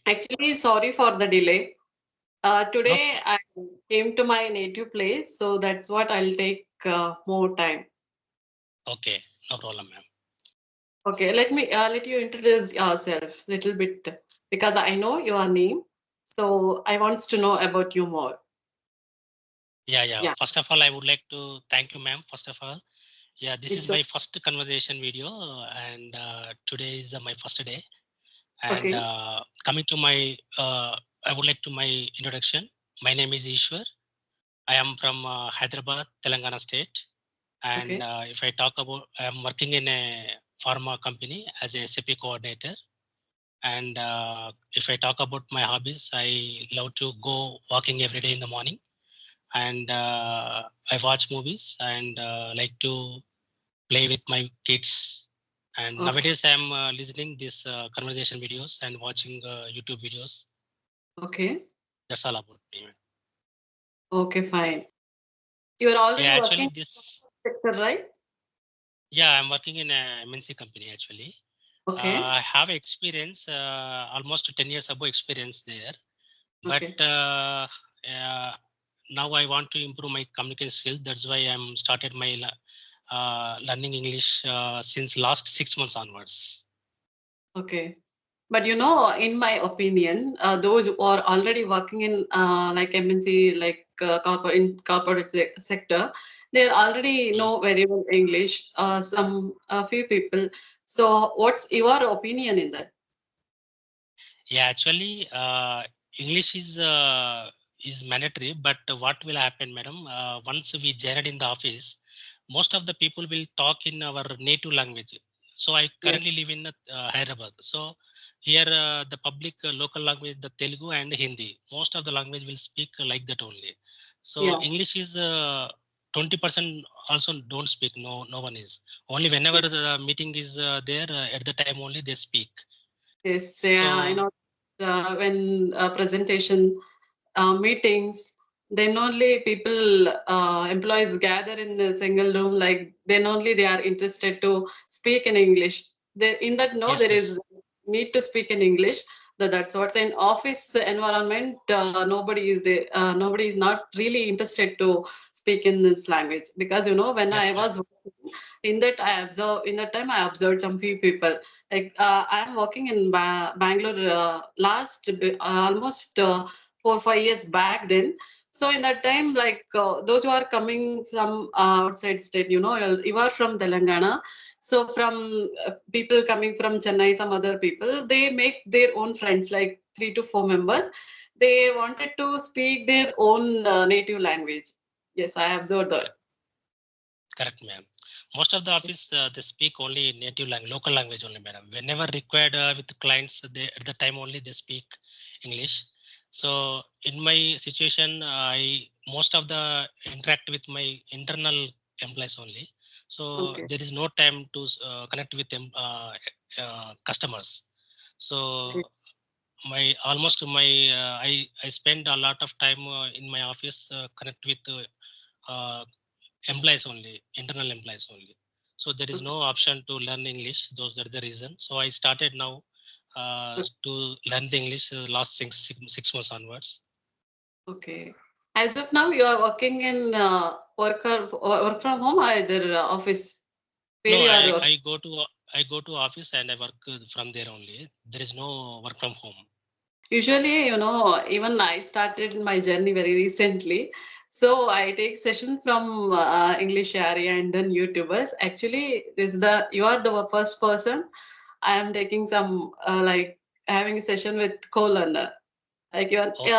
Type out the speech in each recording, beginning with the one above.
Actually, sorry for the delay. No, Today I came to my native place, so that's what I'll take more time. okay, no problem, ma'am. Okay, let you introduce yourself little bit because I know your name, so I wants to know about you more. Yeah, yeah. Yeah, First of all, I would like to thank you, ma'am. First of all, yeah, this is it's my first conversation video, and today is my first day. And okay. coming to my, I would like to my introduction. My name is Ishwar. I am from Hyderabad, Telangana state. And Okay, if I talk about, I am working in a pharma company as a SAP coordinator. And if I talk about my hobbies, I love to go walking every day in the morning, and I watch movies and like to play with my kids. And okay, nowadays, I'm listening these conversation videos and watching YouTube videos. okay, That's all about me. okay, fine. You are Yeah, already actually, working this. in the sector, right? Yeah, I'm working in a MNC company actually. Okay, I have experience, almost 10 years ago experience there. But okay. now I want to improve my communication skills. That's why I'm started my learning English since last 6 months onwards. Okay. But in my opinion, those who are already working in like MNC, like corporate sector, they already Mm. know very well English. Some a few people. So, what's your opinion in that? Yeah, actually, English is mandatory. But what will happen, madam? Once we joined in the office, most of the people will talk in our native language. So I Yes, currently live in Hyderabad. So here, the public local language, the Telugu and Hindi. Most of the language will speak like that only. So yeah, English is 20% also don't speak. No, no one is. Only whenever yes, the meeting is there, at the time only they speak. yes. Yeah, I So know. When presentation meetings, then only people, employees gather in a single room, like then only they are interested to speak in English. They, in that, no, yes, there yes. is need to speak in English. That's what's in office environment. Nobody is there. Nobody is not really interested to speak in this language because when I Yes, ma'am. was working, in that time I observed some few people. Like I am working in Bangalore last almost 4 5 years back then. So in that time, like those who are coming from outside state, you are from Telangana. So from people coming from Chennai, some other people, they make their own friends, like 3 to 4 members. They wanted to speak their own native language. Yes, I observed that. Correct, ma'am. Most of the office they speak only native language, local language only, madam. Whenever required with clients, they at the time only they speak English. So in my situation, I most of the interact with my internal employees only. So Okay. there is no time to connect with them customers. Okay. So my almost my I spend a lot of time in my office connect with employees only, internal employees only. So there is no option to learn English. Those are the reason. So I started now to learn the English last 6 months onwards. Okay. As of now, you are working in work from home or either office where No, you are I, working. I go to I go to office and I work from there only. There is no work from home. Usually, even I started my journey very recently. So I take sessions from English area and then YouTubers. Actually, you are the first person I am taking some like having a session with co-learner. Like you are Okay.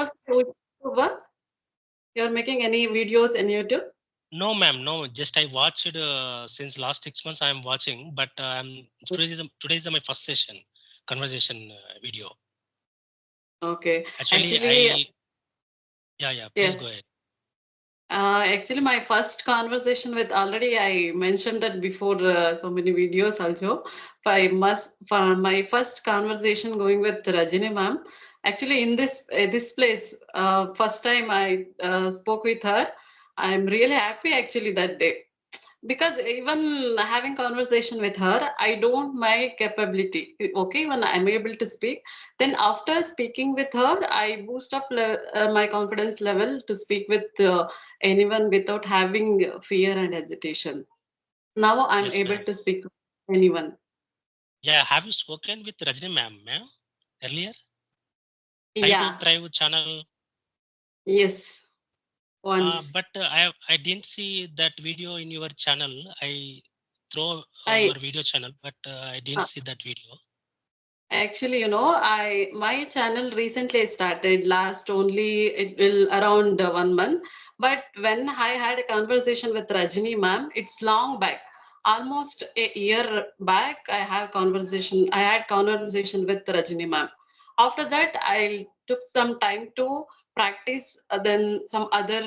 also a YouTuber. You are making any videos in YouTube? No, ma'am. No, just I watched since last 6 months. I am watching, but today is my first session conversation video. Okay. Actually, Actually, yeah. Please go yes. ahead. Actually, my first conversation with already I mentioned that before so many videos also. For my first conversation going with Rajini ma'am. Actually, in this place, first time I spoke with her, I'm really happy actually that day because even having conversation with her, I don't my capability. Okay, when I'm able to speak, then after speaking with her, I boost up my confidence level to speak with anyone without having fear and hesitation. Now I'm Yes, able ma'am. to speak to anyone. Yeah, have you spoken with Rajni ma'am earlier? Try to Yeah, Thrive channel. yes, once. But I didn't see that video in your channel. I throw I your video channel, but I didn't uh, see that video. Actually, I my channel recently started last only it will around 1 month. But when I had a conversation with Rajini ma'am, it's long back, almost a year back. I had conversation with Rajini ma'am. After that, I took some time to practice. Then some other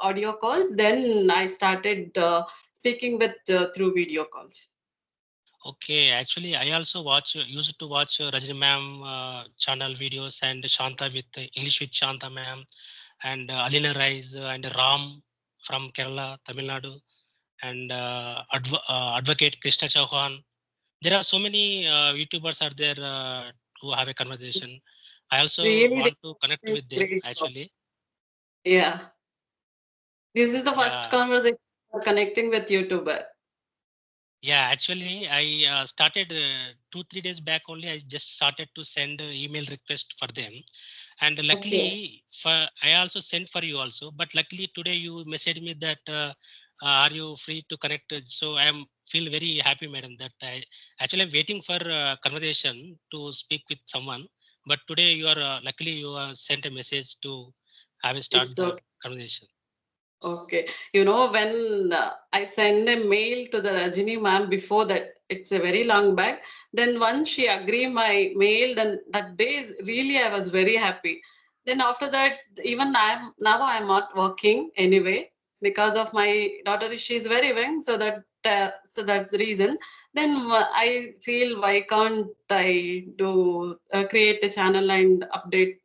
audio calls. Then I started speaking with through video calls. Okay, actually, I also used to watch Rajni ma'am channel videos and Shanta with English with Shanta ma'am and Alina Rise and Ram from Kerala, Tamil Nadu, and Advocate Krishna Chauhan. There are so many YouTubers are there who have a conversation. I also Really, want to connect they with them great job. actually. Yeah. This is the first Yeah, conversation for connecting with YouTuber. yeah. Actually, I started 2 3 days back only. I just started to send email request for them, and Okay. luckily, I also sent for you also. But luckily today you messaged me that are you free to connect? So I am feel very happy, madam. That I actually am waiting for conversation to speak with someone. But today you are luckily you sent a message to have a start It's the okay. conversation. Okay. When I send a mail to the Rajini ma'am before that, it's a very long back. Then once she agreed my mail, then that day really I was very happy. Then after that, even I'm not working anyway because of my daughter. She's very young, so that the reason. Then I feel why can't I do create a channel and update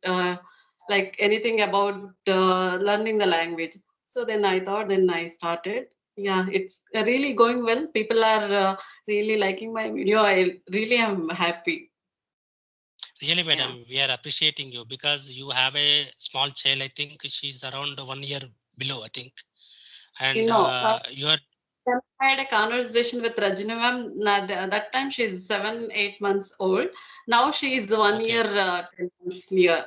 like anything about learning the language. So then I thought, then I started. Yeah, it's really going well. People are really liking my video. I really am happy. Really, Yeah. madam, we are appreciating you because you have a small child. I think she's around 1 year below. I think, You and know, you are I had a conversation with Rajini ma'am. That time she's 7, 8 months old. Now she is one okay. year, 10 months near.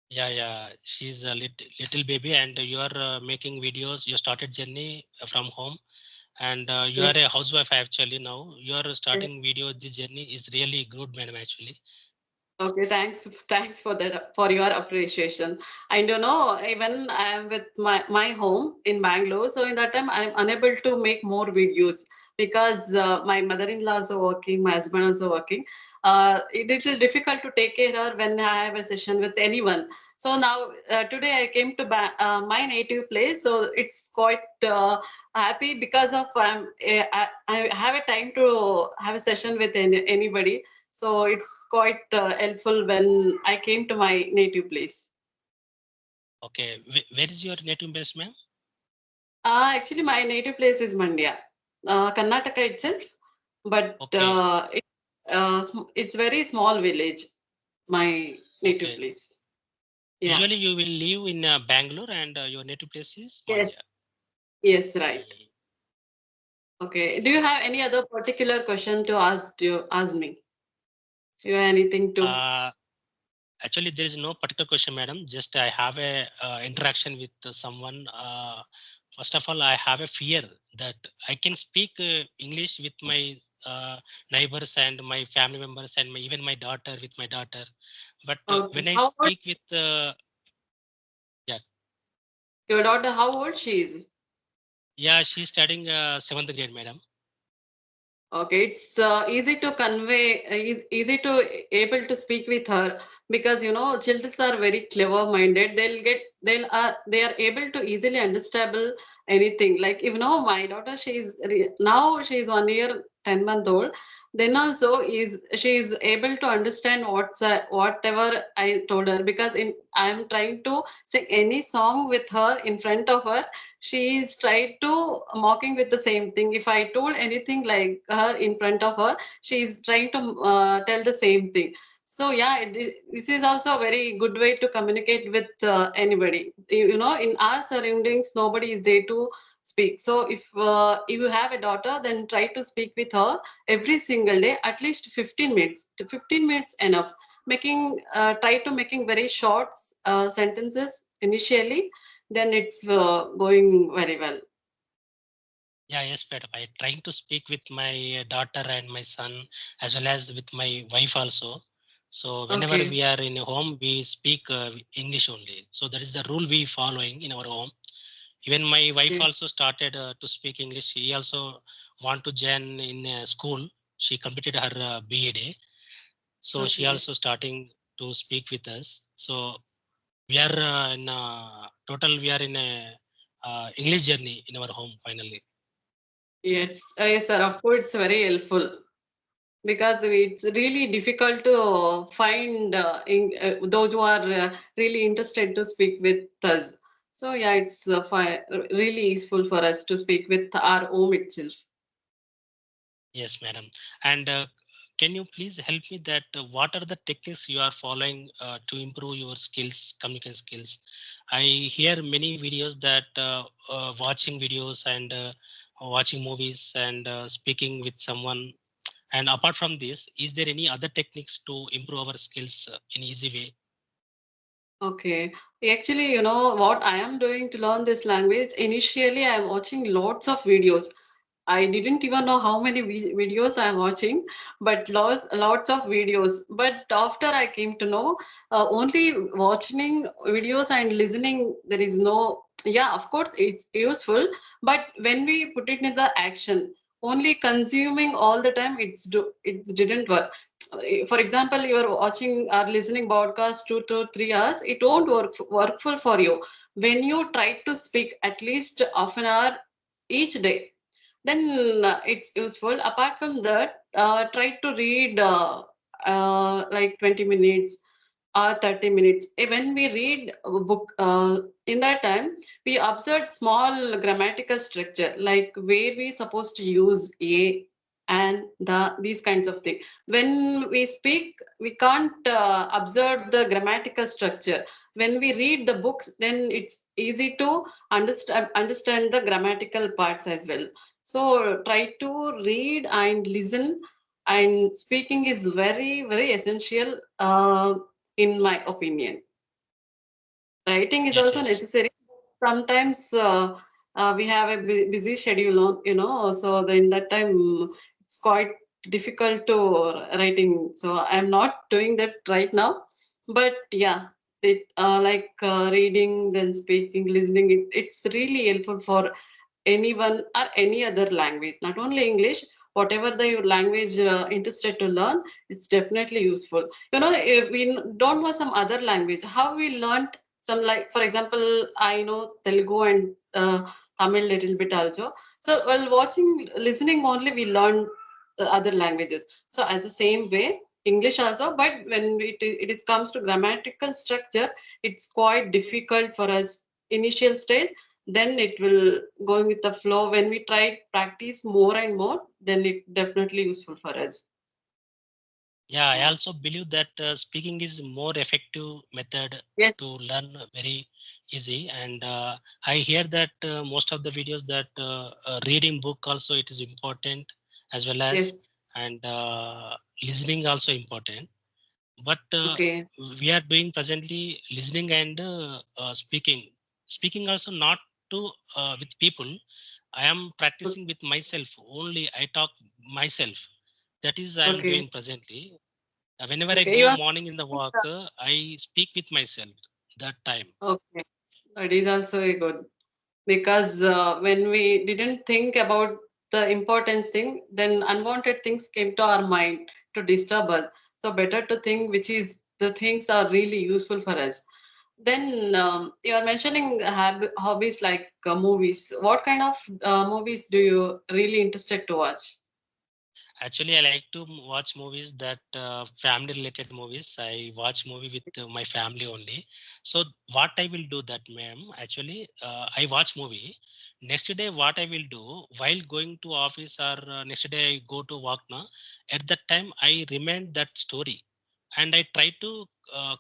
Yeah, yeah. She's a little baby, and you are making videos. You started journey from home, and you are Yes. a housewife actually now. You are starting Yes. video. This journey is really good, madam. Actually, Okay, thanks for that, for your appreciation. I don't know, even I am with my home in Bangalore, so in that time I'm unable to make more videos because my mother-in-law also working, my husband also working. It is difficult to take care of when I have a session with anyone. So now today I came to my native place, so it's quite happy because of I have a time to have a session with anybody, so it's quite helpful when I came to my native place. okay. Where is your native base, ma'am? Actually, my native place is Mandya, Karnataka itself, but Okay, it's very small village. My native okay. place. Yeah. Usually, you will live in Bangalore, and your native place is Yes. Mandya. Yes. Right. Mm, Okay. Do you yeah. have any other particular question to ask me? Do you have anything to? Uh, Actually, there is no particular question, madam. Just I have a interaction with someone. First of all, I have a fear that I can speak English with my neighbors and my family members and even my daughter with my daughter. But Okay. when I How old? speak with, yeah, Your daughter? How old she is? yeah, she's studying seventh grade, madam. Okay, it's easy to convey, easy to able to speak with her because children are very clever minded. They are able to easily understandable anything. Like my daughter, now she's 1 year 10 month old. then also is she is able to understand whatever I told her, because in I am trying to sing any song with her in front of her, she is tried to mocking with the same thing. If I told anything like her in front of her, she is trying to tell the same thing. So yeah, this is also a very good way to communicate with anybody. You know, in our surroundings, nobody is there to speak. So if you have a daughter, then try to speak with her every single day, at least 15 minutes. To 15 minutes enough. Making try to making very short sentences initially, then it's going very well. Yeah, yes, madam. I trying to speak with my daughter and my son, as well as with my wife also. So whenever Okay. we are in a home, we speak English only. So that is the rule we following in our home. Even my wife Okay. also started to speak English. She also want to join in school. She completed her BEd. So she Okay. also starting to speak with us. So we are in total, we are in a English journey in our home finally. Yes, yes, sir. Of course, it's very helpful because it's really difficult to find those who are really interested to speak with us. So yeah, it's really useful for us to speak with our home itself. Yes, madam. And can you please help me that what are the techniques you are following to improve your skills, communication skills? I hear many videos that watching videos and watching movies and speaking with someone. And apart from this, is there any other techniques to improve our skills in easy way? Okay. Actually, you know what I am doing to learn this language? Initially, I am watching lots of videos. I didn't even know how many videos I am watching, but lots of videos. But after I came to know, only watching videos and listening, there is no, yeah, of course, it's useful. But when we put it in the action, only consuming all the time, it didn't work. For example, you are watching or listening podcast 2 to 3 hours, it won't workful for you. When you try to speak at least half an hour each day, then it's useful. Apart from that, try to read like 20 minutes or 30 minutes. When we read a book, in that time, we observe small grammatical structure, like where we supposed to use a and these kinds of things. When we speak, we can't observe the grammatical structure. When we read the books, then it's easy to understand the grammatical parts as well. So try to read and listen, and speaking is very very essential, in my opinion. Writing is Yes, also yes. necessary. Sometimes we have a busy schedule, you know, so in that time it's quite difficult to writing. So I'm not doing that right now. But yeah, it like reading, then speaking, listening. It's really helpful for anyone or any other language, not only English. Whatever the language interested to learn, it's definitely useful. You know, if we don't know some other language, how we learned some, like for example, I know Telugu and Tamil little bit also. So while watching, listening only, we learn other languages. So as the same way, English also. But when it is comes to grammatical structure, it's quite difficult for us initial stage. Then it will going with the flow. When we try practice more and more, then it definitely useful for us. Yeah, I Yeah. also believe that speaking is more effective method Yes. to learn very easy. And I hear that most of the videos that reading book also it is important, as well as Yes. and listening also important. But Okay. we are doing presently listening and speaking. Speaking also not to with people. I am practicing with myself only. I talk myself. That is I am Okay. doing presently. Whenever I Okay. You go are. morning in the walk, I speak with myself that time. Okay. That is also a good, because when we didn't think about the importance thing, then unwanted things came to our mind to disturb us. So better to think which is the things are really useful for us. Then you are mentioning hobbies like movies. What kind of movies do you really interested to watch? Actually, I like to watch movies that family related movies. I watch movie with my family only. So what I will do that, ma'am, actually, I watch movie. Next day, what I will do while going to office or next day I go to work now. At that time, I remind that story, and I try to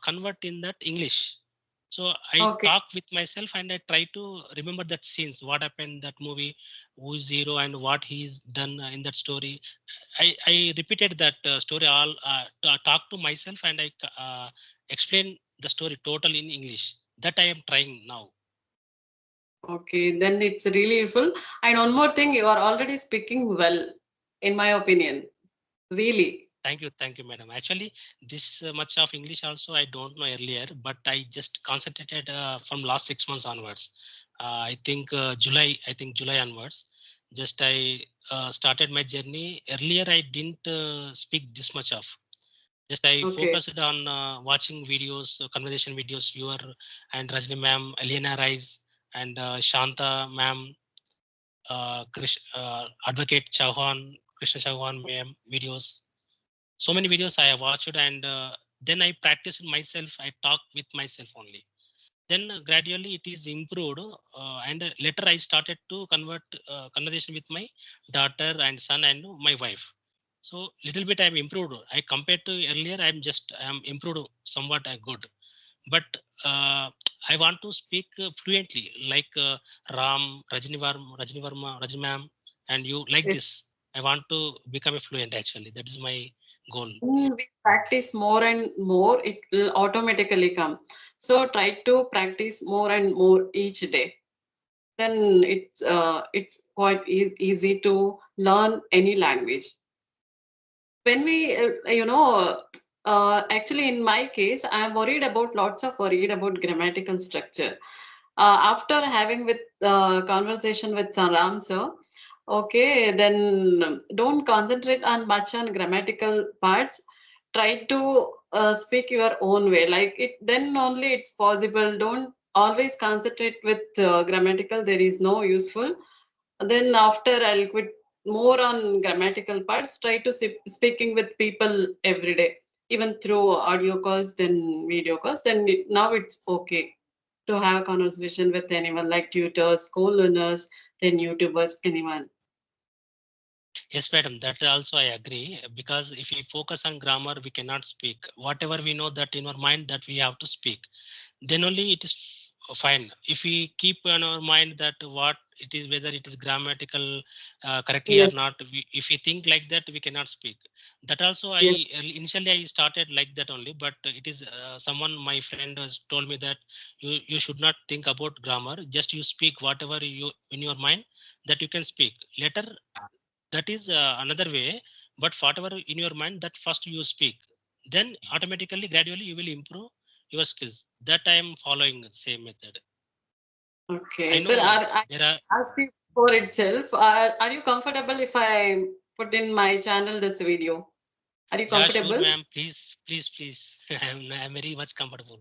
convert in that English. So I Okay. talk with myself and I try to remember that scenes, what happened in that movie, who is hero and what he's done in that story. I repeated that story all talk to myself and I explain the story total in English. That I am trying now. Okay, then it's really useful. And one more thing, you are already speaking well, in my opinion. Really. Thank you, madam. Actually, this much of English also I don't know earlier, but I just concentrated from last 6 months onwards. I think July. I think July onwards. Just I started my journey. Earlier, I didn't speak this much of. Just I Okay. focused on watching videos, conversation videos, your and Rajni ma'am, Elena Rice, and Shanta ma'am, Advocate Chauhan, Krishna Chauhan ma'am videos. So many videos I have watched, and then I practiced myself. I talk with myself only. Then gradually it is improved, and later I started to convert conversation with my daughter and son and my wife. So little bit I'm improved. I compared to earlier, I'm improved somewhat good. But uh, I want to speak fluently, like Rajni Varma, Rajni ma'am, and you like Yes. this. I want to become a fluent actually. That is my goal. We practice more and more, it will automatically come. So try to practice more and more each day. Then it's quite easy to learn any language. When we actually in my case, I'm worried about lots of worried about grammatical structure. After having with conversation with Ram sir, okay, then don't concentrate on much on grammatical parts. Try to speak your own way, like it, then only it's possible. Don't always concentrate with grammatical, there is no useful. Then after I'll quit more on grammatical parts, try to speaking with people every day, even through audio calls, then video calls. Then now it's okay to have a conversation with anyone like tutors, co-learners, then YouTubers, anyone. Yes, madam. That also I agree because if we focus on grammar, we cannot speak. Whatever we know that in our mind that we have to speak, then only it is fine. If we keep in our mind that what it is, whether it is grammatical correctly or Yes, not, if we think like that, we cannot speak. That also yes, initially I started like that only, but it is someone my friend has told me that you should not think about grammar. Just you speak whatever you in your mind that you can speak. Later that is another way, but whatever in your mind that first you speak, then automatically gradually you will improve your skills. That I am following the same method. I okay. Sir, know I there are. asked you for itself. Are you comfortable if I put in my channel this video? Are you Yeah, sure, comfortable? ma'am. Please. I'm very much comfortable.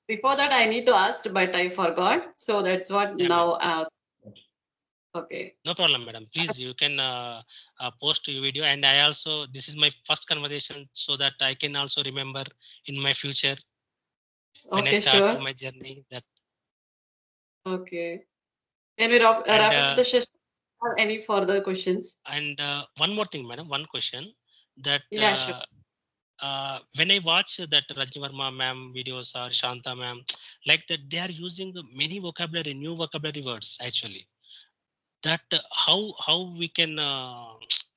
Before that, I need to ask, but I forgot. So that's what Yeah, now ma'am. ask. Okay. No problem, madam. Please, you can post your video, and I also this is my first conversation, so that I can also remember in my future when I Okay, start to sure. my journey. That Okay. Can we and wrap up the session? Or any further questions? one more thing, madam. One question that. Yeah, sure. When I watch that Rajni Verma ma'am videos or Shanta ma'am, like that, they are using many vocabulary, new vocabulary words actually. That how we can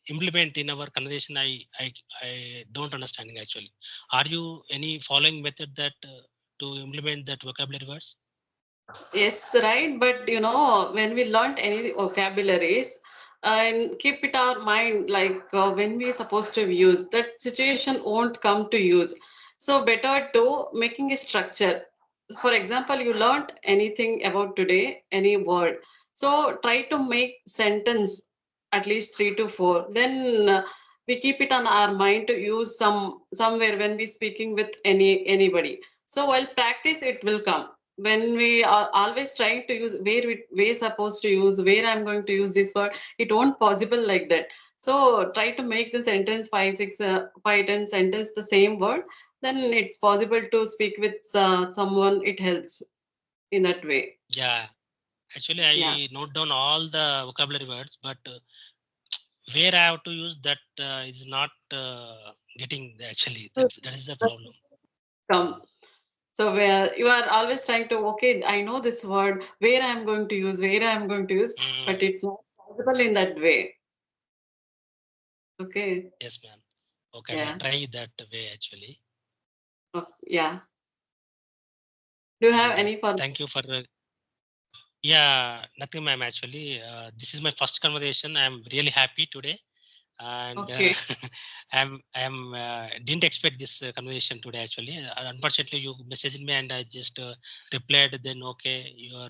implement in our conversation, I don't understanding actually. Are you any following method that to implement that vocabulary words? Yes, right. But when we learnt any vocabularies, and keep it our mind like when we supposed to use that situation won't come to use. So better to making a structure. For example, you learnt anything about today, any word. So try to make sentence at least three to four. Then we keep it on our mind to use somewhere when we speaking with anybody. So while practice, it will come. when we are always trying to use we're supposed to use, where I'm going to use this word, it won't possible like that. So try to make the sentence five, six, five, 10 sentence the same word. Then it's possible to speak with someone. It helps in that way. Yeah, actually, Yeah. I note down all the vocabulary words, but where I have to use that is not getting actually. So That is the that's problem. come. So where you are always trying to, okay, I know this word, where I'm going to use, where I'm going to use, but Mm, it's not possible in that way. Okay. yes, ma'am. Okay, I will Yeah. try that way actually. Oh, yeah. Do you have And any further? thank you for yeah, nothing, ma'am. Actually, this is my first conversation. I'm really happy today, and Okay. I'm didn't expect this conversation today. Actually, unfortunately, you messaged me and I just replied. Then okay, your